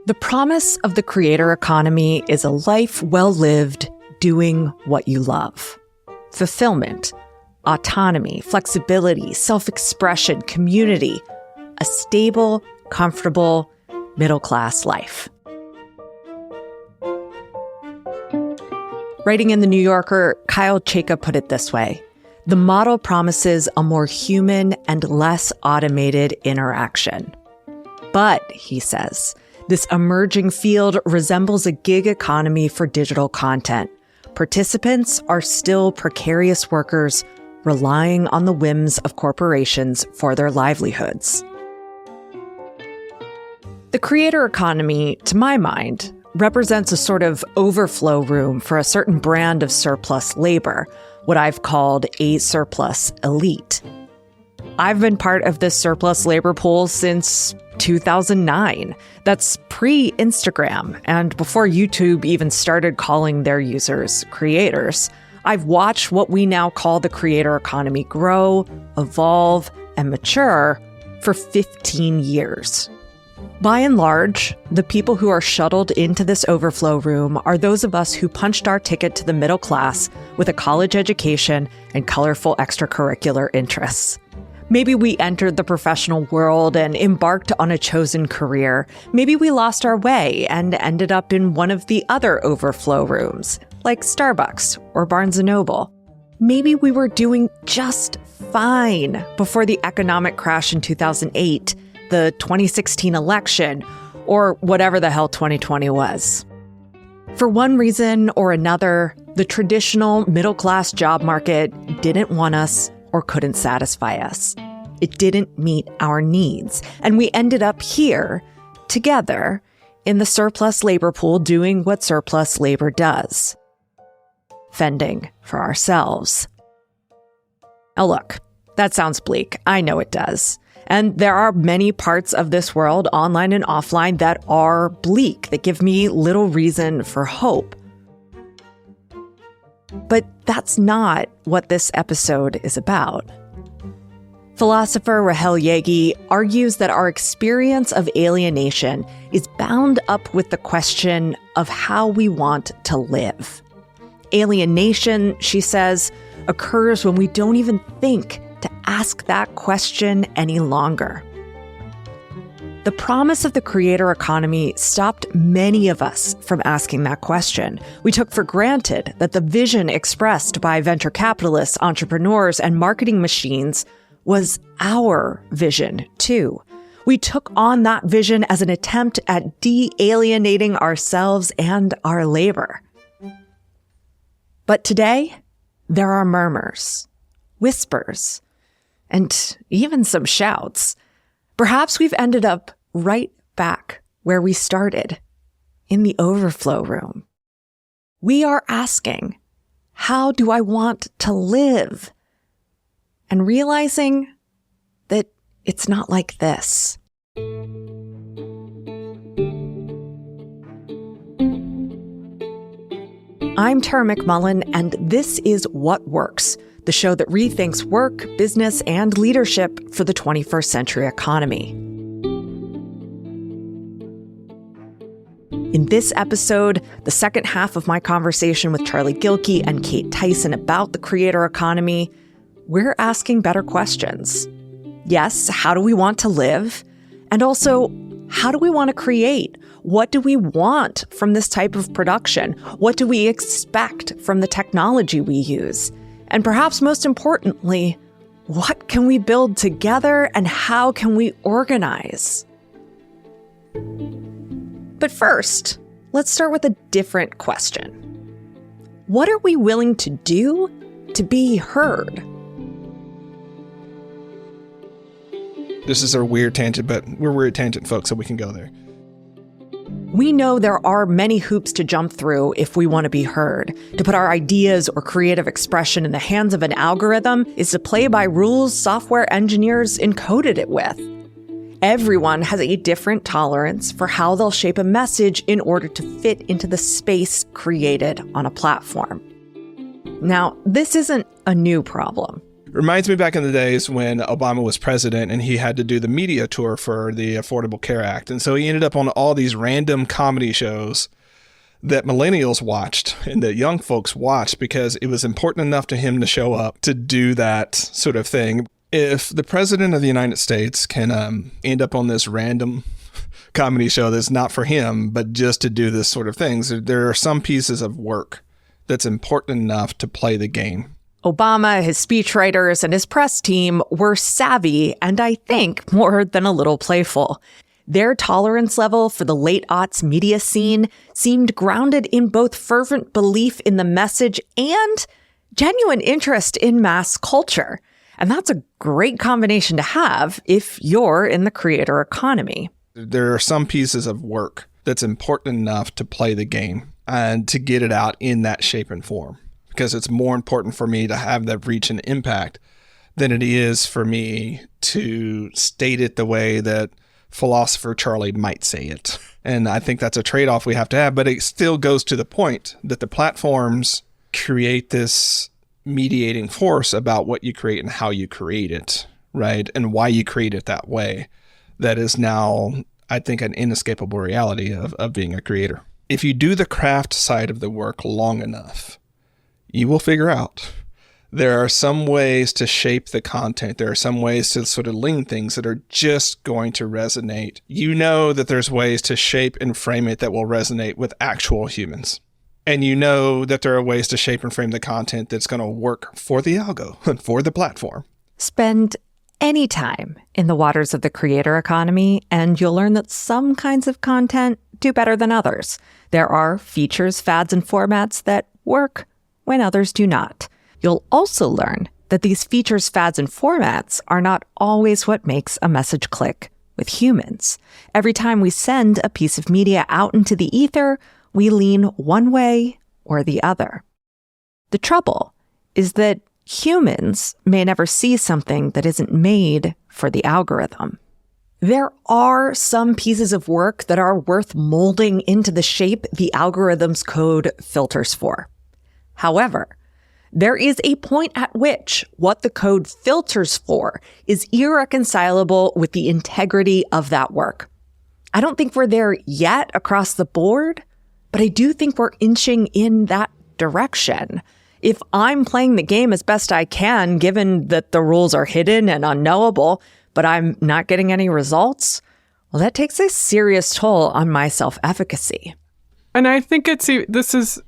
The promise of the creator economy is a life well lived, doing what you love. Fulfillment, autonomy, flexibility, self-expression, community, a stable, comfortable, middle-class life. Writing in The New Yorker, Kyle Chayka put it this way: the model promises a more human and less automated interaction. But, he says, this emerging field resembles a gig economy for digital content. Participants are still precarious workers relying on the whims of corporations for their livelihoods. The creator economy, to my mind, represents a sort of overflow room for a certain brand of surplus labor, what I've called a surplus elite. I've been part of this surplus labor pool since 2009. That's pre-Instagram, and before YouTube even started calling their users creators. I've watched what we now call the creator economy grow, evolve, and mature for 15 years. By and large, the people who are shuttled into this overflow room are those of us who punched our ticket to the middle class with a college education and colorful extracurricular interests. Maybe we entered the professional world and embarked on a chosen career. Maybe we lost our way and ended up in one of the other overflow rooms, like Starbucks or Barnes & Noble. Maybe we were doing just fine before the economic crash in 2008, the 2016 election, or whatever the hell 2020 was. For one reason or another, the traditional middle-class job market didn't want us or couldn't satisfy us. It didn't meet our needs. And we ended up here, together, in the surplus labor pool doing what surplus labor does: fending for ourselves. Now look, that sounds bleak. I know it does. And there are many parts of this world, online and offline, that are bleak, that give me little reason for hope. But that's not what this episode is about. Philosopher Rahel Jaeggi argues that our experience of alienation is bound up with the question of how we want to live. Alienation, she says, occurs when we don't even think to ask that question any longer. The promise of the creator economy stopped many of us from asking that question. We took for granted that the vision expressed by venture capitalists, entrepreneurs, and marketing machines was our vision, too. We took on that vision as an attempt at de-alienating ourselves and our labor. But today, there are murmurs, whispers, and even some shouts. Perhaps we've ended up right back where we started, in the overflow room. We are asking, how do I want to live? And realizing that it's not like this. I'm Tara McMullen, and this is What Works, the show that rethinks work, business, and leadership for the 21st century economy. In this episode, the second half of my conversation with Charlie Gilkey and Kate Tyson about the creator economy, we're asking better questions. Yes, how do we want to live? And also, how do we want to create? What do we want from this type of production? What do we expect from the technology we use? And perhaps most importantly, what can we build together and how can we organize? But first, let's start with a different question. What are we willing to do to be heard? This is a weird tangent, but we're weird tangent folks, so we can go there. We know there are many hoops to jump through if we want to be heard. To put our ideas or creative expression in the hands of an algorithm is to play by rules software engineers encoded it with. Everyone has a different tolerance for how they'll shape a message in order to fit into the space created on a platform. Now, this isn't a new problem. Reminds me back in the days when Obama was president and he had to do the media tour for the Affordable Care Act. And so he ended up on all these random comedy shows that millennials watched and that young folks watched because it was important enough to him to show up to do that sort of thing. If the president of the United States can end up on this random comedy show that's not for him, but just to do this sort of things, there are some pieces of work that's important enough to play the game. Obama, his speechwriters, and his press team were savvy and I think more than a little playful. Their tolerance level for the late aughts media scene seemed grounded in both fervent belief in the message and genuine interest in mass culture. And that's a great combination to have if you're in the creator economy. There are some pieces of work that's important enough to play the game and to get it out in that shape and form. Because it's more important for me to have that reach and impact than it is for me to state it the way that philosopher Charlie might say it. And I think that's a trade-off we have to have, but it still goes to the point that the platforms create this mediating force about what you create and how you create it, right? And why you create it that way. That is now, I think, an inescapable reality of being a creator. If you do the craft side of the work long enough, you will figure out there are some ways to shape the content. There are some ways to sort of lean things that are just going to resonate. You know that there's ways to shape and frame it that will resonate with actual humans. And you know that there are ways to shape and frame the content that's going to work for the algo and for the platform. Spend any time in the waters of the creator economy, and you'll learn that some kinds of content do better than others. There are features, fads, and formats that work when others do not. You'll also learn that these features, fads, and formats are not always what makes a message click with humans. Every time we send a piece of media out into the ether, we lean one way or the other. The trouble is that humans may never see something that isn't made for the algorithm. There are some pieces of work that are worth molding into the shape the algorithm's code filters for. However, there is a point at which what the code filters for is irreconcilable with the integrity of that work. I don't think we're there yet across the board, but I do think we're inching in that direction. If I'm playing the game as best I can, given that the rules are hidden and unknowable, but I'm not getting any results, well, that takes a serious toll on my self-efficacy. And I think this is,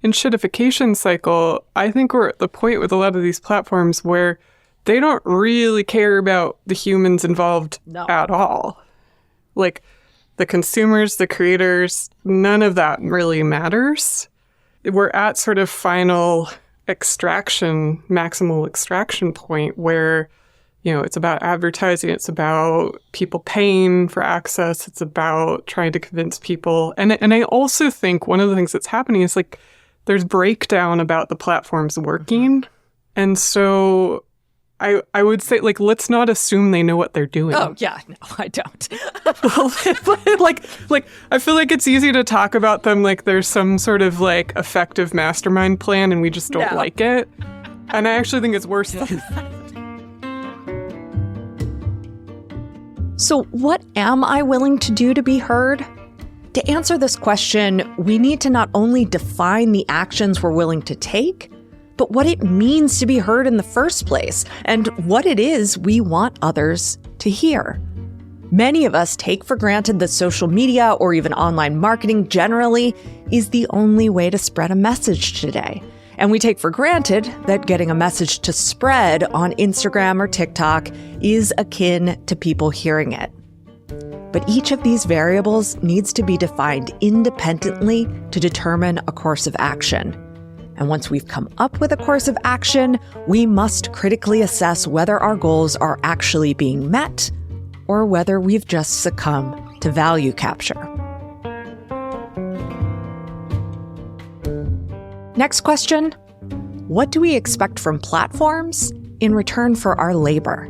in shitification cycle, I think we're at the point with a lot of these platforms where they don't really care about the humans involved at all. Like the consumers, the creators, none of that really matters. We're at sort of final extraction, maximal extraction point where, it's about advertising, it's about people paying for access, it's about trying to convince people. And I also think one of the things that's happening is like, there's breakdown about the platforms working. And so I would say, like, let's not assume they know what they're doing. Oh, yeah. No, I don't. like, I feel like it's easy to talk about them like there's some sort of, like, effective mastermind plan and we just don't like it. And I actually think it's worse than that. So what am I willing to do to be heard? To answer this question, we need to not only define the actions we're willing to take, but what it means to be heard in the first place, and what it is we want others to hear. Many of us take for granted that social media, or even online marketing generally, is the only way to spread a message today. And we take for granted that getting a message to spread on Instagram or TikTok is akin to people hearing it. But each of these variables needs to be defined independently to determine a course of action. And once we've come up with a course of action, we must critically assess whether our goals are actually being met or whether we've just succumbed to value capture. Next question, what do we expect from platforms in return for our labor?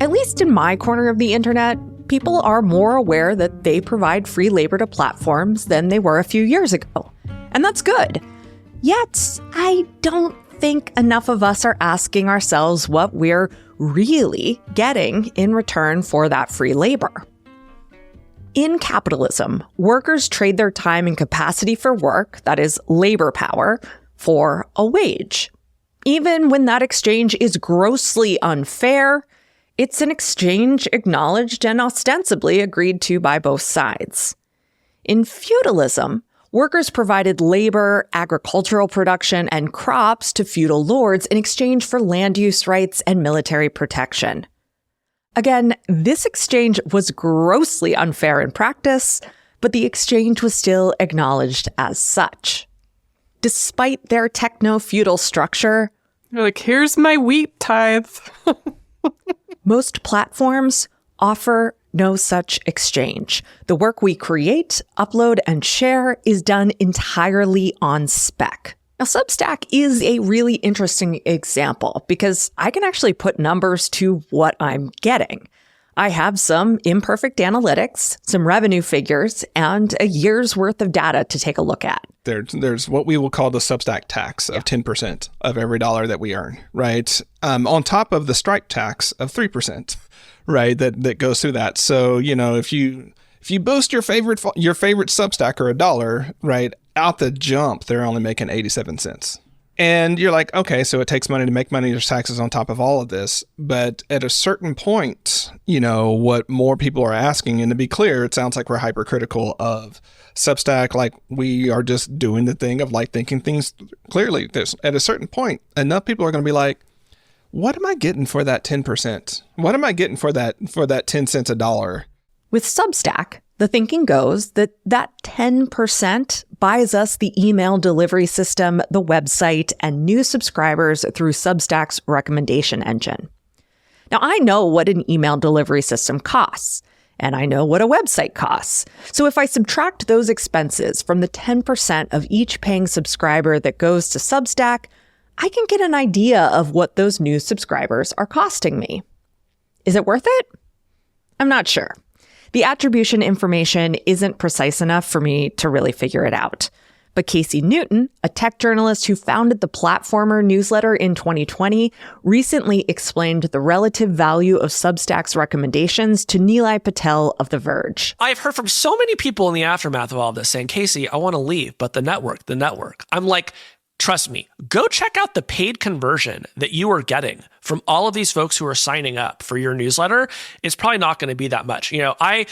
At least in my corner of the internet, people are more aware that they provide free labor to platforms than they were a few years ago. And that's good. Yet, I don't think enough of us are asking ourselves what we're really getting in return for that free labor. In capitalism, workers trade their time and capacity for work, that is, labor power, for a wage. Even when that exchange is grossly unfair, it's an exchange acknowledged and ostensibly agreed to by both sides. In feudalism, workers provided labor, agricultural production, and crops to feudal lords in exchange for land use rights and military protection. Again, this exchange was grossly unfair in practice, but the exchange was still acknowledged as such. Despite their techno-feudal structure, You're like, here's my wheat tithe. most platforms offer no such exchange. The work we create, upload, and share is done entirely on spec. Now, Substack is a really interesting example because I can actually put numbers to what I'm getting. I have some imperfect analytics, some revenue figures, and a year's worth of data to take a look at. There's what we will call the Substack tax of 10% of every dollar that we earn, right? On top of the Stripe tax of 3%, right? That goes through that. So, if you boost your favorite Substacker $1, right, out the jump, they're only making 87 cents. And you're like, okay, so it takes money to make money. There's taxes on top of all of this. But at a certain point, what more people are asking, and to be clear, it sounds like we're hypercritical of Substack, like we are just doing the thing of like thinking things clearly. At a certain point, enough people are going to be like, what am I getting for that 10%? What am I getting for that 10 cents a dollar? With Substack, the thinking goes that 10% buys us the email delivery system, the website, and new subscribers through Substack's recommendation engine. Now, I know what an email delivery system costs, and I know what a website costs. So if I subtract those expenses from the 10% of each paying subscriber that goes to Substack, I can get an idea of what those new subscribers are costing me. Is it worth it? I'm not sure. The attribution information isn't precise enough for me to really figure it out. But Casey Newton, a tech journalist who founded the Platformer newsletter in 2020, recently explained the relative value of Substack's recommendations to Nilay Patel of The Verge. I've heard from so many people in the aftermath of all of this saying, Casey, I want to leave, but the network. I'm like, trust me, go check out the paid conversion that you are getting from all of these folks who are signing up for your newsletter. It's probably not going to be that much. I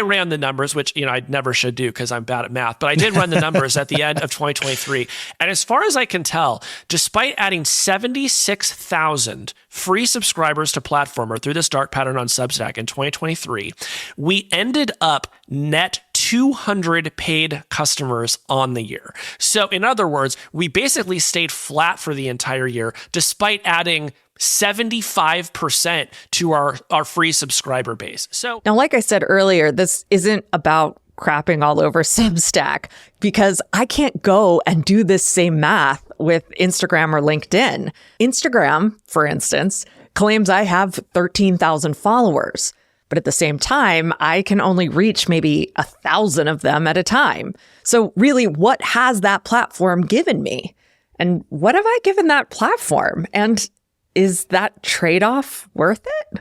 ran the numbers, which, I never should do because I'm bad at math, but I did run the numbers at the end of 2023. And as far as I can tell, despite adding 76,000 free subscribers to Platformer through this dark pattern on Substack in 2023, we ended up net 200 paid customers on the year. So in other words, we basically stayed flat for the entire year, despite adding 75% to our free subscriber base. So now, like I said earlier, this isn't about crapping all over Substack because I can't go and do this same math with Instagram or LinkedIn. Instagram, for instance, claims I have 13,000 followers. But at the same time, I can only reach maybe 1,000 of them at a time. So really, what has that platform given me? And what have I given that platform? And is that trade-off worth it?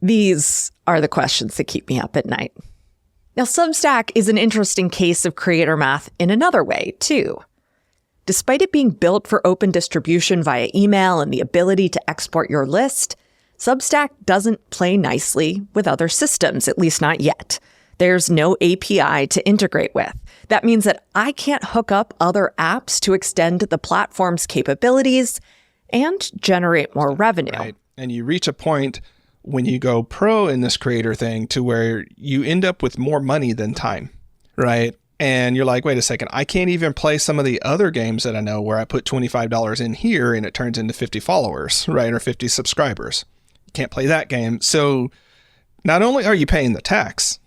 These are the questions that keep me up at night. Now, Substack is an interesting case of creator math in another way, too. Despite it being built for open distribution via email and the ability to export your list, Substack doesn't play nicely with other systems, at least not yet. There's no API to integrate with. That means that I can't hook up other apps to extend the platform's capabilities and generate more revenue. Right. And you reach a point when you go pro in this creator thing to where you end up with more money than time, right? And you're like, wait a second, I can't even play some of the other games that I know where I put $25 in here and it turns into 50 followers, right? Or 50 subscribers. Can't play that game. So not only are you paying the tax,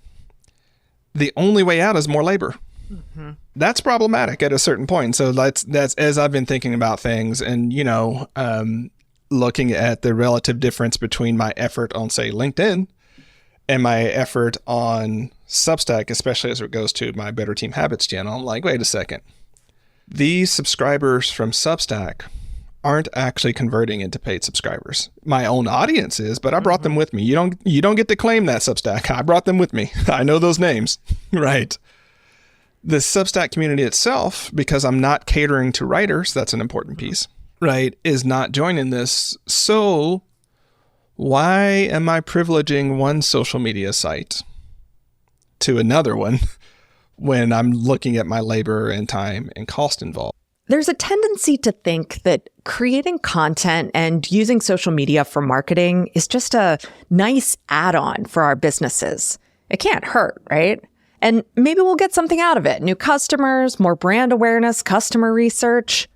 the only way out is more labor. Mm-hmm. That's problematic at a certain point. So that's as I've been thinking about things and, looking at the relative difference between my effort on, say, LinkedIn and my effort on Substack, especially as it goes to my Better Team Habits channel. I'm like, wait a second. these subscribers from Substack aren't actually converting into paid subscribers. My own audience is, but I brought them with me. You don't get to claim that, Substack. I brought them with me. I know those names, right? The Substack community itself, because I'm not catering to writers, that's an important piece, right, is not joining this. So why am I privileging one social media site to another one when I'm looking at my labor and time and cost involved? There's a tendency to think that creating content and using social media for marketing is just a nice add-on for our businesses. It can't hurt, right? And maybe we'll get something out of it. New customers, more brand awareness, customer research.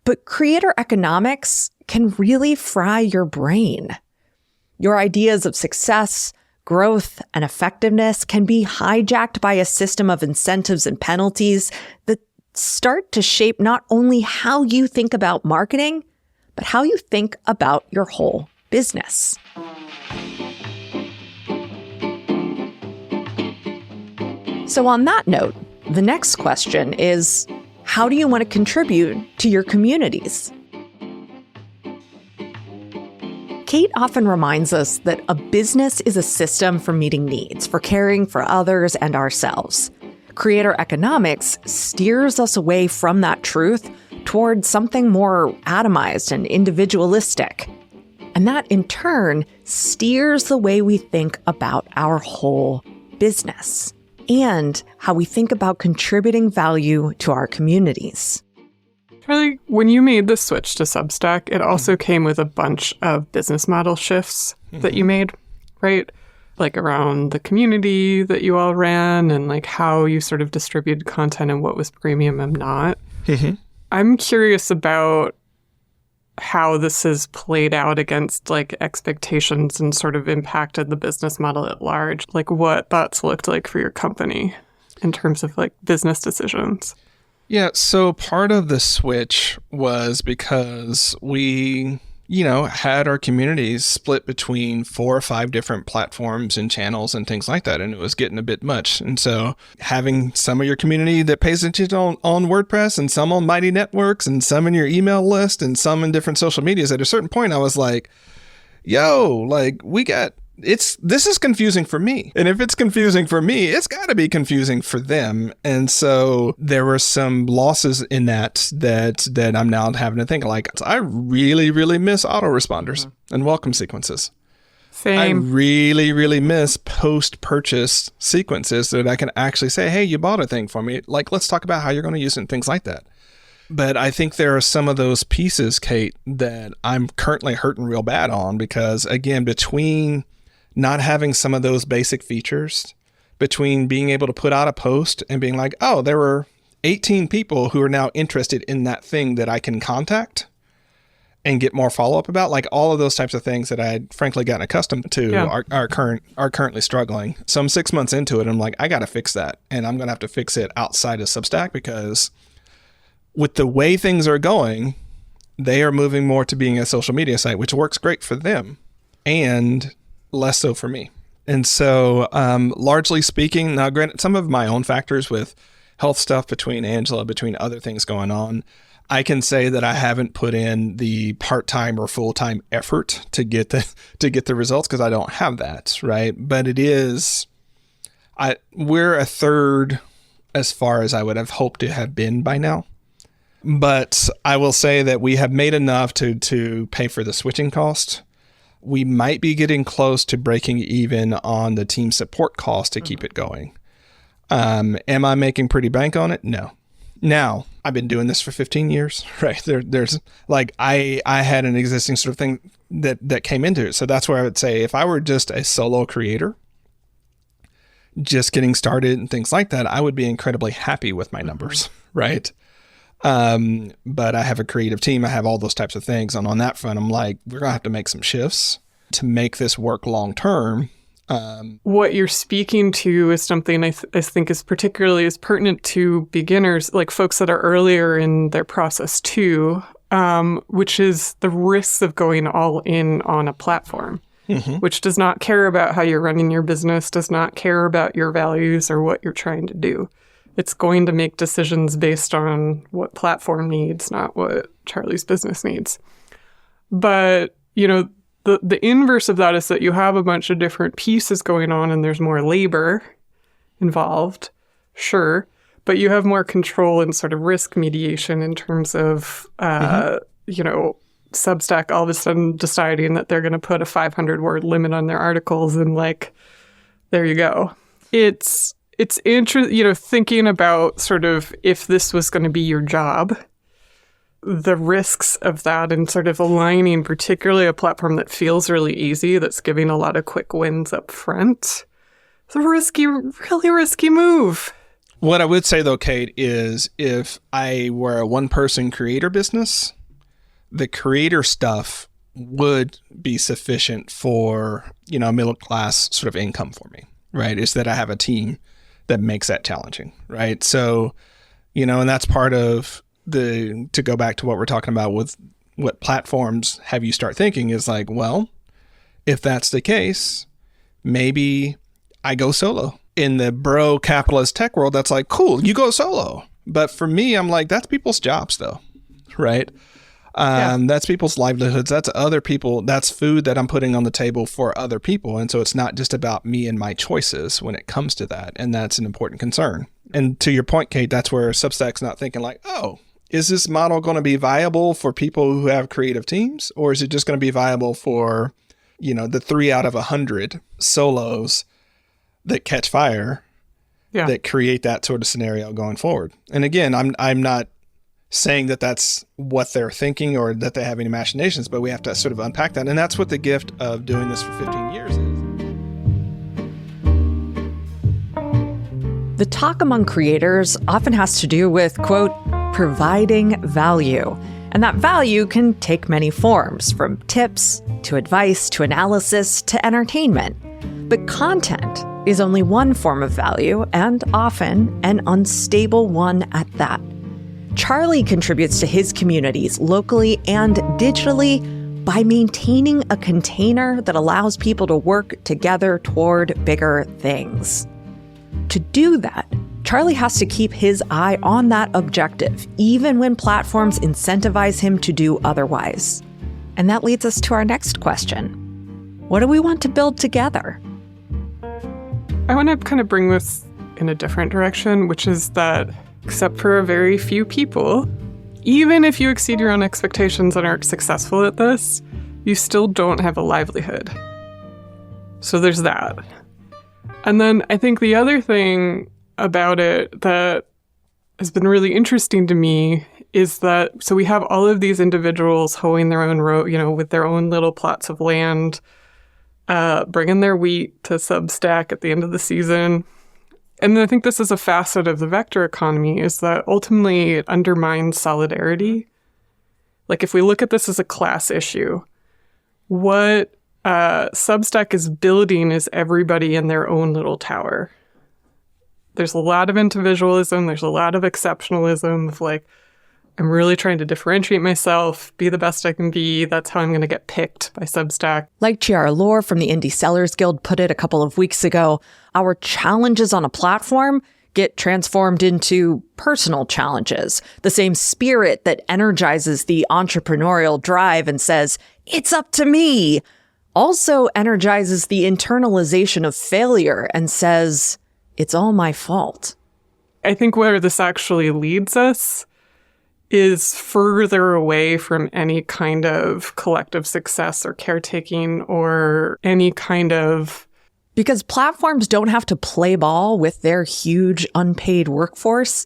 But creator economics can really fry your brain. Your ideas of success, growth, and effectiveness can be hijacked by a system of incentives and penalties that start to shape not only how you think about marketing, but how you think about your whole business. So on that note, the next question is, how do you want to contribute to your communities? Kate often reminds us that a business is a system for meeting needs, for caring for others and ourselves. Creator economics steers us away from that truth towards something more atomized and individualistic. And that, in turn, steers the way we think about our whole business and how we think about contributing value to our communities. Charlie, when you made the switch to Substack, it also came with a bunch of business model shifts that you made, right? Like around the community that you all ran and like how you sort of distributed content and what was premium and not. I'm curious about how this has played out against like expectations and sort of impacted the business model at large. Like what that's looked like for your company in terms of like business decisions. Yeah, so part of the switch was because we, had our communities split between 4 or 5 different platforms and channels and things like that, and it was getting a bit much. And so having some of your community that pays attention on WordPress and some on Mighty Networks and some in your email list and some in different social medias, at a certain point I was like, this is confusing for me. And if it's confusing for me, it's got to be confusing for them. And so there were some losses in that I'm now having to think like, I really, really miss autoresponders and welcome sequences. Same. I really, really miss post-purchase sequences that I can actually say, hey, you bought a thing for me. Like, let's talk about how you're going to use it and things like that. But I think there are some of those pieces, Kate, that I'm currently hurting real bad on because, again, between not having some of those basic features, between being able to put out a post and being like, oh, there were 18 people who are now interested in that thing that I can contact and get more follow-up about, like all of those types of things that I had frankly gotten accustomed to are currently struggling. So I'm 6 months into it. And I'm like, I got to fix that. And I'm going to have to fix it outside of Substack because with the way things are going, they are moving more to being a social media site, which works great for them and less so for me. And so largely speaking, now granted, some of my own factors with health stuff between Angela, between other things going on, I can say that I haven't put in the part-time or full-time effort to get the results because I don't have that, right? But we're a third as far as I would have hoped to have been by now. But I will say that we have made enough to pay for the switching cost. We might be getting close to breaking even on the team support cost to keep it going. Am I making pretty bank on it? No. Now, I've been doing this for 15 years, right? There's like, I had an existing sort of thing that came into it. So that's where I would say if I were just a solo creator, just getting started and things like that, I would be incredibly happy with my numbers, right? But I have a creative team. I have all those types of things. And on that front, I'm like, we're going to have to make some shifts to make this work long term. What you're speaking to is something I think is particularly is pertinent to beginners, like folks that are earlier in their process too, which is the risks of going all in on a platform, which does not care about how you're running your business, does not care about your values or what you're trying to do. It's going to make decisions based on what platform needs, not what Charlie's business needs. But, the inverse of that is that you have a bunch of different pieces going on and there's more labor involved, sure, but you have more control and sort of risk mediation in terms of, Substack all of a sudden deciding that they're going to put a 500-word limit on their articles and there you go. It's interesting, thinking about sort of if this was going to be your job, the risks of that and sort of aligning particularly a platform that feels really easy, that's giving a lot of quick wins up front. It's a really risky move. What I would say, though, Kate, is if I were a one-person creator business, the creator stuff would be sufficient for, a middle-class sort of income for me, right? Is that I have a team that makes that challenging, right? So, and that's part of to go back to what we're talking about with what platforms have you start thinking is well, if that's the case, maybe I go solo. In the bro capitalist tech world, that's cool, you go solo. But for me, I'm that's people's jobs though, right? That's people's livelihoods. That's other people. That's food that I'm putting on the table for other people. And so it's not just about me and my choices when it comes to that. And that's an important concern. And to your point, Kate, that's where Substack's not thinking oh, is this model going to be viable for people who have creative teams? Or is it just going to be viable for, the 3 out of 100 solos that catch fire, that create that sort of scenario going forward? And again, I'm not saying that that's what they're thinking or that they have any machinations, but we have to sort of unpack that. And that's what the gift of doing this for 15 years is. The talk among creators often has to do with, quote, providing value. And that value can take many forms, from tips to advice to analysis to entertainment. But content is only one form of value, and often an unstable one at that. Charlie contributes to his communities locally and digitally by maintaining a container that allows people to work together toward bigger things. To do that, Charlie has to keep his eye on that objective, even when platforms incentivize him to do otherwise. And that leads us to our next question. What do we want to build together? I want to kind of bring this in a different direction, which is that except for a very few people, even if you exceed your own expectations and are successful at this, you still don't have a livelihood. So there's that. And then I think the other thing about it that has been really interesting to me is that, so we have all of these individuals hoeing their own row, with their own little plots of land, bringing their wheat to Substack at the end of the season. And I think this is a facet of the vector economy, is that ultimately it undermines solidarity. If we look at this as a class issue, what Substack is building is everybody in their own little tower. There's a lot of individualism. There's a lot of exceptionalism of I'm really trying to differentiate myself, be the best I can be. That's how I'm going to get picked by Substack. Like Chiara Lore from the Indie Sellers Guild put it a couple of weeks ago, our challenges on a platform get transformed into personal challenges. The same spirit that energizes the entrepreneurial drive and says, it's up to me, also energizes the internalization of failure and says, it's all my fault. I think where this actually leads us is further away from any kind of collective success or caretaking or any kind of... Because platforms don't have to play ball with their huge unpaid workforce.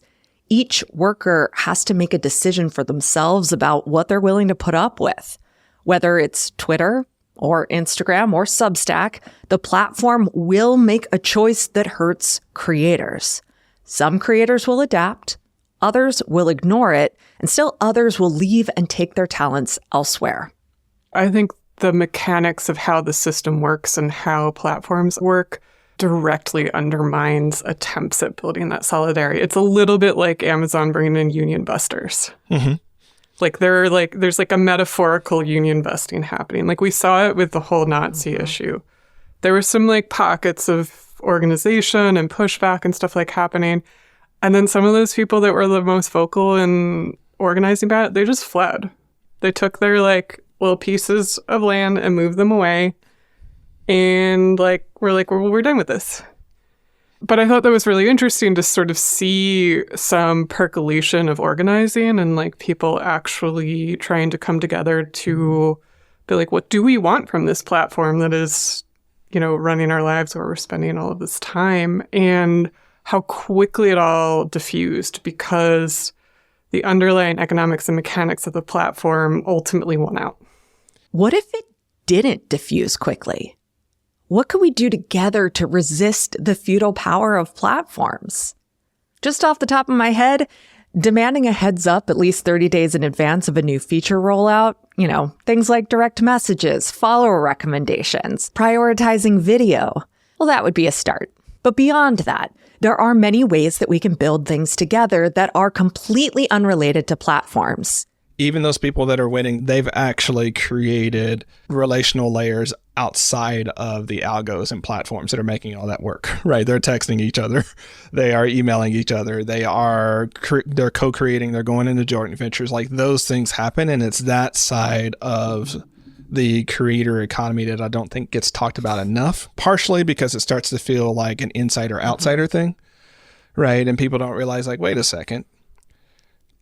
Each worker has to make a decision for themselves about what they're willing to put up with. Whether it's Twitter or Instagram or Substack, the platform will make a choice that hurts creators. Some creators will adapt, others will ignore it, and still others will leave and take their talents elsewhere. I think the mechanics of how the system works and how platforms work directly undermines attempts at building that solidarity. It's a little bit like Amazon bringing in union busters. Mm-hmm. There's a metaphorical union busting happening. We saw it with the whole Nazi issue. There were some pockets of organization and pushback and stuff happening. And then some of those people that were the most vocal in organizing about it, they just fled. They took their little pieces of land and moved them away. And we're done with this. But I thought that was really interesting to sort of see some percolation of organizing and people actually trying to come together to be like, what do we want from this platform that is, running our lives where we're spending all of this time? And how quickly it all diffused because the underlying economics and mechanics of the platform ultimately won out. What if it didn't diffuse quickly? What could we do together to resist the feudal power of platforms? Just off the top of my head, demanding a heads up at least 30 days in advance of a new feature rollout, things like direct messages, follower recommendations, prioritizing video. Well, that would be a start. But beyond that, there are many ways that we can build things together that are completely unrelated to platforms. Even those people that are winning, they've actually created relational layers outside of the algos and platforms that are making all that work, right? They're texting each other. They are emailing each other. They're co-creating. They're going into joint ventures. Those things happen. And it's that side of the creator economy that I don't think gets talked about enough, partially because it starts to feel like an insider-outsider thing, right? And people don't realize, wait a second.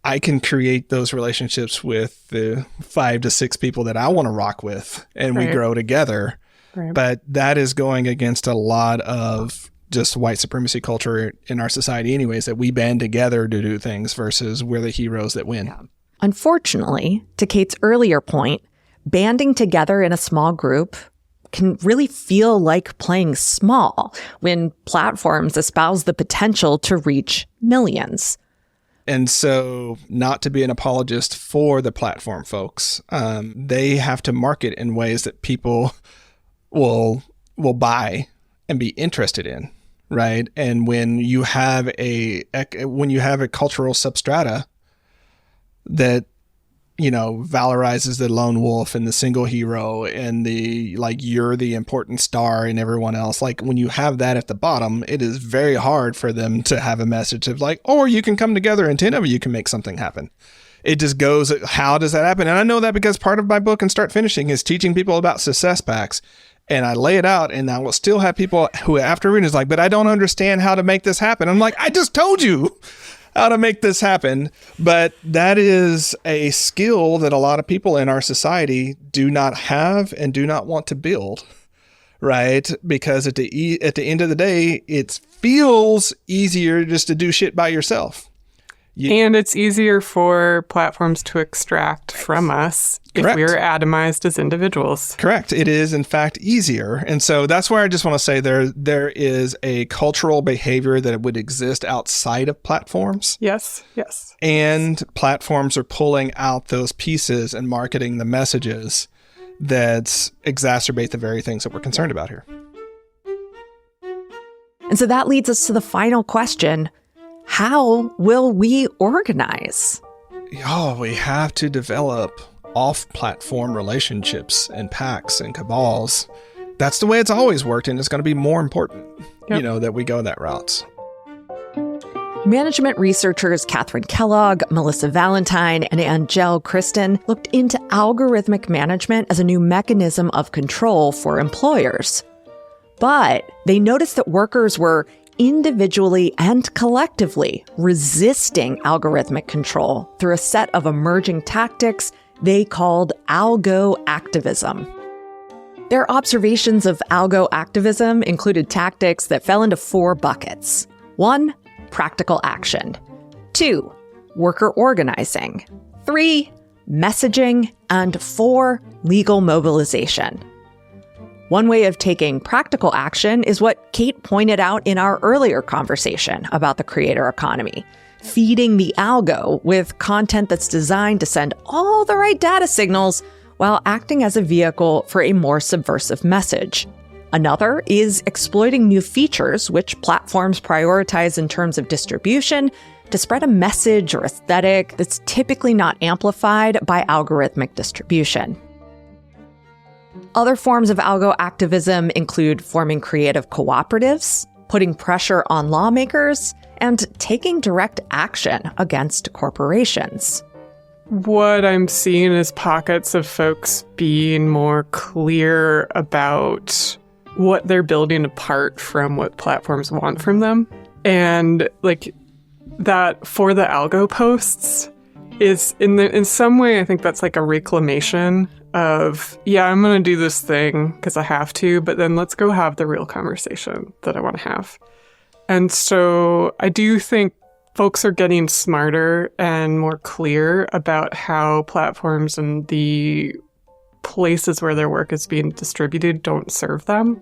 I can create those relationships with the 5 to 6 people that I want to rock with, and we grow together. Right. But that is going against a lot of just white supremacy culture in our society anyways, that we band together to do things versus we're the heroes that win. Yeah. Unfortunately, to Kate's earlier point, banding together in a small group can really feel like playing small when platforms espouse the potential to reach millions. And so, not to be an apologist for the platform folks, they have to market in ways that people will buy and be interested in, right? And when you have a cultural substrata that valorizes the lone wolf and the single hero and the you're the important star and everyone else. When you have that at the bottom, it is very hard for them to have a message of or you can come together and 10 of you can make something happen. It just goes, how does that happen? And I know that because part of my book and Start Finishing is teaching people about success packs. And I lay it out, and I will still have people who after reading is but I don't understand how to make this happen. I'm I just told you how to make this happen. But that is a skill that a lot of people in our society do not have and do not want to build, right? Because at the end of the day, it feels easier just to do shit by yourself. And it's easier for platforms to extract from us if we're atomized as individuals. Correct. It is, in fact, easier. And so that's where I just want to say there is a cultural behavior that would exist outside of platforms. Yes. And platforms are pulling out those pieces and marketing the messages that exacerbate the very things that we're concerned about here. And so that leads us to the final question. How will we organize? We have to develop off-platform relationships and pacts and cabals. That's the way it's always worked, and it's going to be more important, that we go that route. Management researchers Catherine Kellogg, Melissa Valentine, and Angel Kristen looked into algorithmic management as a new mechanism of control for employers. But they noticed that workers were individually and collectively resisting algorithmic control through a set of emerging tactics they called Algoactivism. Their observations of Algoactivism included tactics that fell into 4 buckets. 1, practical action. 2, worker organizing. 3, messaging. And 4, legal mobilization. One way of taking practical action is what Kate pointed out in our earlier conversation about the creator economy, feeding the algo with content that's designed to send all the right data signals while acting as a vehicle for a more subversive message. Another is exploiting new features, which platforms prioritize in terms of distribution, to spread a message or aesthetic that's typically not amplified by algorithmic distribution. Other forms of algoactivism include forming creative cooperatives, putting pressure on lawmakers, and taking direct action against corporations. What I'm seeing is pockets of folks being more clear about what they're building apart from what platforms want from them. And like that for the algo posts is in some way, I think that's like a reclamation of, yeah, I'm going to do this thing because I have to, but then let's go have the real conversation that I want to have. And so I do think folks are getting smarter and more clear about how platforms and the places where their work is being distributed don't serve them.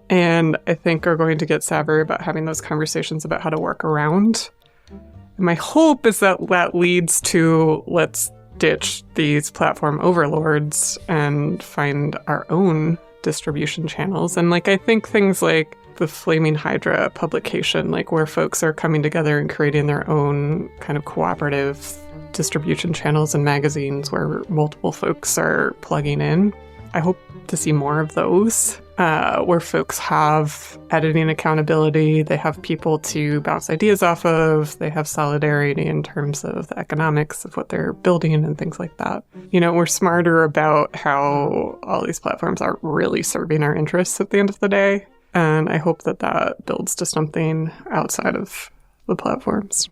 And I think are going to get savvier about having those conversations about how to work around. And my hope is that that leads to let's ditch these platform overlords and find our own distribution channels. And like I think things like the Flaming Hydra publication, like where folks are coming together and creating their own kind of cooperative distribution channels and magazines where multiple folks are plugging in. I hope to see more of those, where folks have editing accountability, they have people to bounce ideas off of, they have solidarity in terms of the economics of what they're building and things like that. You know, we're smarter about how all these platforms aren't really serving our interests at the end of the day. And I hope that that builds to something outside of the platforms.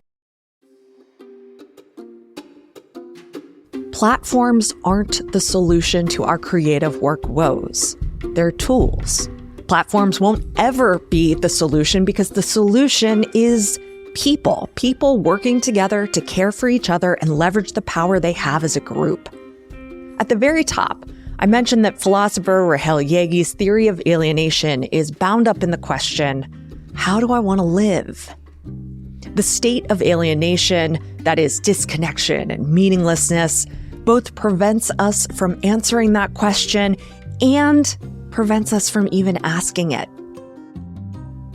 Platforms aren't the solution to our creative work woes. They're tools. Platforms won't ever be the solution because the solution is people working together to care for each other and leverage the power they have as a group. At the very top, I mentioned that philosopher Rahel Jaeggi's theory of alienation is bound up in the question, how do I want to live? The state of alienation, that is disconnection and meaninglessness, both prevents us from answering that question and prevents us from even asking it.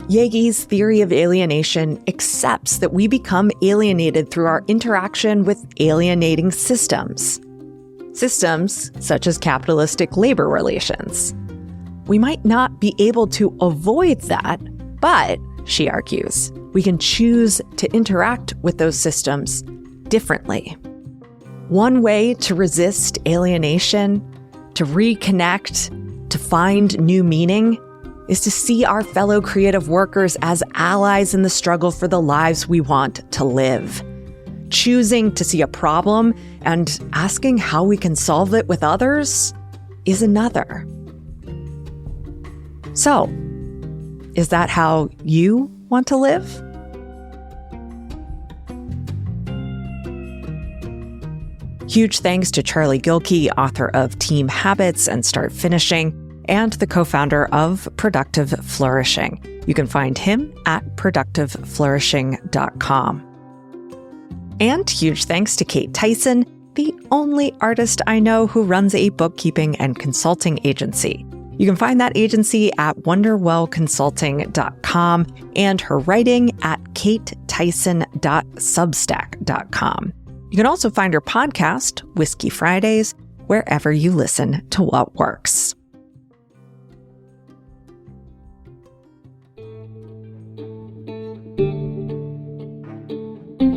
Jaeggi's theory of alienation accepts that we become alienated through our interaction with alienating systems. Systems such as capitalistic labor relations. We might not be able to avoid that, but, she argues, we can choose to interact with those systems differently. One way to resist alienation, to reconnect, to find new meaning, is to see our fellow creative workers as allies in the struggle for the lives we want to live. Choosing to see a problem and asking how we can solve it with others is another. So, is that how you want to live? Huge thanks to Charlie Gilkey, author of Team Habits and Start Finishing, and the co-founder of Productive Flourishing. You can find him at productiveflourishing.com. And huge thanks to Kate Tyson, the only artist I know who runs a bookkeeping and consulting agency. You can find that agency at wonderwellconsulting.com and her writing at katetyson.substack.com. You can also find her podcast, Whiskey Fridays, wherever you listen to What Works.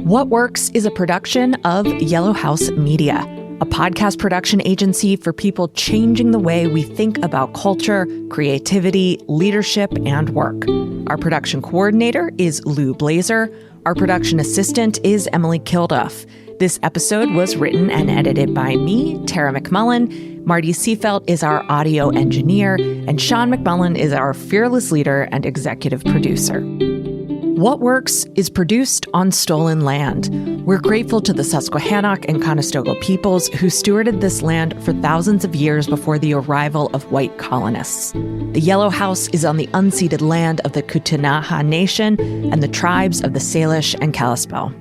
What Works is a production of Yellow House Media, a podcast production agency for people changing the way we think about culture, creativity, leadership, and work. Our production coordinator is Lou Blazer. Our production assistant is Emily Kilduff. This episode was written and edited by me, Tara McMullen. Marty Seafelt is our audio engineer, and Sean McMullen is our fearless leader and executive producer. What Works is produced on stolen land. We're grateful to the Susquehannock and Conestoga peoples who stewarded this land for thousands of years before the arrival of white colonists. The Yellow House is on the unceded land of the Ktunaxa Nation and the tribes of the Salish and Kalispel.